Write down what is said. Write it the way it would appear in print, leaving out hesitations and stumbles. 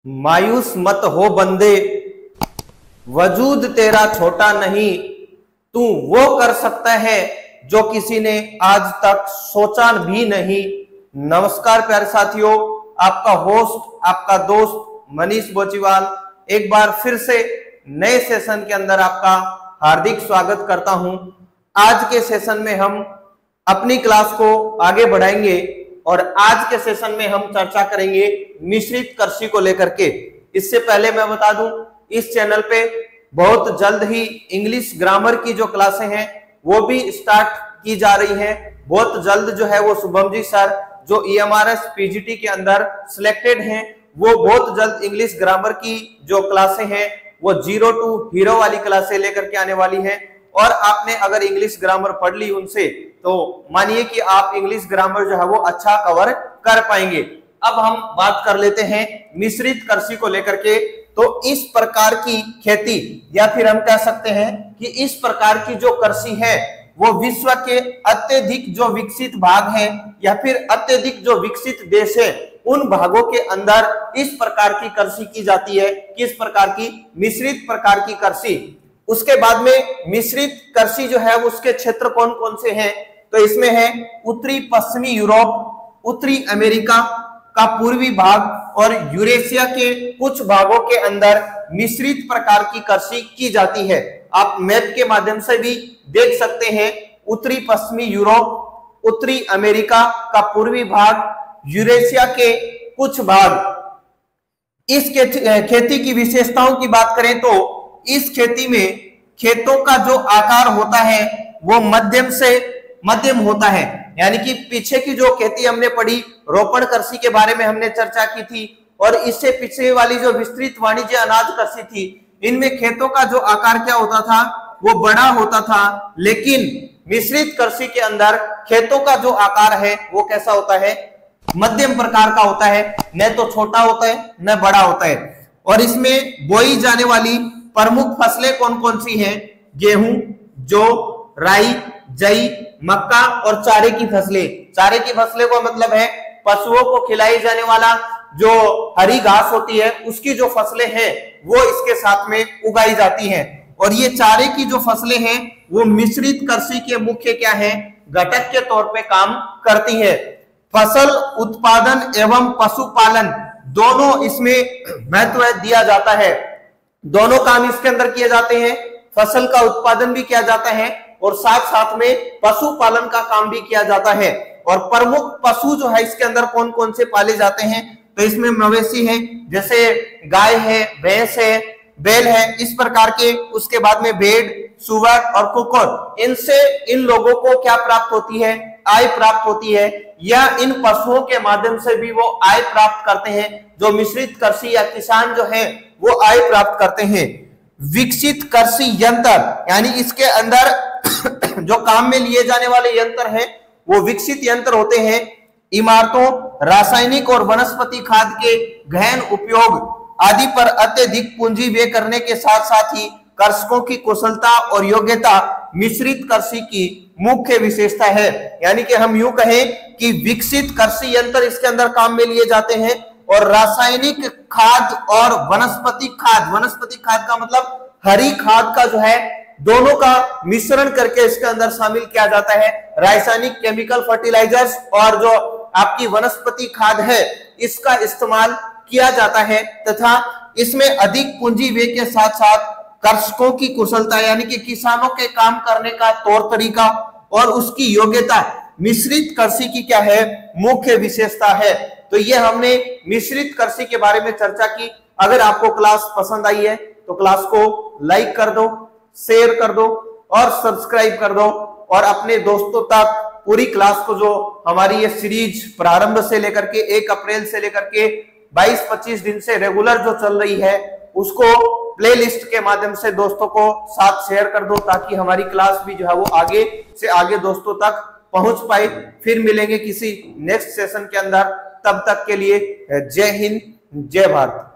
मायूस मत हो बंदे, वजूद तेरा छोटा नहीं, तू वो कर सकता है जो किसी ने आज तक सोचा भी नहीं। नमस्कार प्यारे साथियों, आपका होस्ट आपका दोस्त मनीष बोचीवाल एक बार फिर से नए सेशन के अंदर आपका हार्दिक स्वागत करता हूं। आज के सेशन में हम अपनी क्लास को आगे बढ़ाएंगे और आज के सेशन में हम चर्चा करेंगे मिश्रित कृषि को लेकर के। इससे पहले मैं बता दूं, इस चैनल पे बहुत जल्द ही इंग्लिश ग्रामर की जो क्लासें हैं वो भी स्टार्ट की जा रही हैं। बहुत जल्द जो है वो शुभम जी सर जो EMRS PGT के अंदर सिलेक्टेड हैं, वो बहुत जल्द इंग्लिश ग्रामर की जो क्लासें हैं वो 0 to हीरो वाली क्लासें लेकर के आने वाली हैं। और आपने अगर इंग्लिश ग्रामर पढ़ ली उनसे तो मानिए कि आप इंग्लिश ग्रामर जो है वो अच्छा कवर कर पाएंगे। अब हम बात कर लेते हैं मिश्रित कृषि को लेकर के। तो इस प्रकार की खेती या फिर हम कह सकते हैं कि इस प्रकार की जो कृषि है वो विश्व के अत्यधिक जो विकसित भाग हैं या फिर अत्यधिक जो विकसित देश है उन भागों के अंदर इस प्रकार की कृषि की जाती है। किस प्रकार की? मिश्रित प्रकार की कृषि। उसके बाद में मिश्रित कृषि जो है उसके क्षेत्र कौन कौन से हैं? तो इसमें है उत्तरी पश्चिमी यूरोप, उत्तरी अमेरिका का पूर्वी भाग और यूरेशिया के कुछ भागों के अंदर मिश्रित प्रकार की कृषि की जाती है। आप मैप के माध्यम से भी देख सकते हैं। उत्तरी पश्चिमी यूरोप, उत्तरी अमेरिका का पूर्वी भाग, यूरेशिया के कुछ भाग। इस खेती की विशेषताओं की बात करें तो इस खेती में खेतों का जो आकार होता है वो मध्यम से मध्यम होता है। यानी कि पीछे की जो खेती हमने पढ़ी रोपण कृषि के बारे में हमने चर्चा की थी, और इससे पीछे वाली जो विस्तृत वाणिज्य अनाज कृषि थी, इनमें खेतों का जो आकार क्या होता था वो बड़ा होता था। लेकिन मिश्रित कृषि के अंदर खेतों का जो आकार है वो कैसा होता है? मध्यम प्रकार का होता है, न तो छोटा होता है न बड़ा होता है। और इसमें बोई जाने वाली प्रमुख फसलें कौन कौन सी हैं? गेहूं, जौ, राई, जई, मक्का और चारे की फसलें। चारे की फसलें का मतलब है पशुओं को खिलाई जाने वाला जो हरी घास होती है उसकी जो फसलें हैं वो इसके साथ में उगाई जाती हैं। और ये चारे की जो फसलें हैं वो मिश्रित कृषि के मुख्य क्या है? घटक के तौर पे काम करती है। फसल उत्पादन एवं पशुपालन दोनों इसमें महत्व दिया जाता है। दोनों काम इसके अंदर किए जाते हैं। फसल का उत्पादन भी किया जाता है और साथ साथ में पशुपालन का काम भी किया जाता है। और प्रमुख पशु जो है इसके अंदर कौन कौन से पाले जाते हैं? तो इसमें मवेशी हैं, जैसे गाय है, भैंस है, बैल है, इस प्रकार के। उसके बाद में भेड़, सुअर और कुकुर। इनसे इन लोगों को क्या प्राप्त होती है? आय प्राप्त होती है, या इन पशुओं के माध्यम से भी वो आय प्राप्त करते हैं। जो मिश्रित कृषि या किसान जो है वो आय प्राप्त करते हैं। विकसित कृषि यंत्र यानी इसके अंदर जो काम में लिए जाने वाले यंत्र हैं वो विकसित यंत्र होते हैं। इमारतों, रासायनिक और वनस्पति खाद के गहन उपयोग आदि पर अत्यधिक पूंजी व्यय करने के साथ साथ ही कृषकों की कुशलता और योग्यता मिश्रित कृषि की मुख्य विशेषता है। यानी कि हम यूं कहें कि विकसित कृषि यंत्र इसके अंदर काम में लिए जाते हैं, और रासायनिक खाद और वनस्पति खाद का मतलब हरी खाद का जो है दोनों का मिश्रण करके इसके अंदर शामिल किया जाता है। रासायनिक केमिकल फर्टिलाइजर्स और जो आपकी वनस्पति खाद है इसका इस्तेमाल किया जाता है, तथा इसमें अधिक पूंजी व्यय के साथ साथ कृषकों की कुशलता यानी कि किसानों के काम करने का तौर तरीका और उसकी योग्यता मिश्रित कृषि की क्या है? मुख्य विशेषता है। तो ये हमने मिश्रित कृषि के बारे में चर्चा की। अगर आपको क्लास पसंद आई है तो क्लास को लाइक कर दो, शेयर कर दो और सब्सक्राइब कर दो, और अपने दोस्तों तक पूरी क्लास को, जो हमारी ये सीरीज प्रारंभ से लेकर के 1 अप्रैल से लेकर के 22-25 दिन से रेगुलर जो चल रही है उसको प्लेलिस्ट के माध्यम से दोस्तों को साथ शेयर कर दो, ताकि हमारी क्लास भी जो है वो आगे से आगे दोस्तों तक पहुंच पाए। फिर मिलेंगे किसी नेक्स्ट सेशन के अंदर, तब तक के लिए जय हिंद, जय भारत।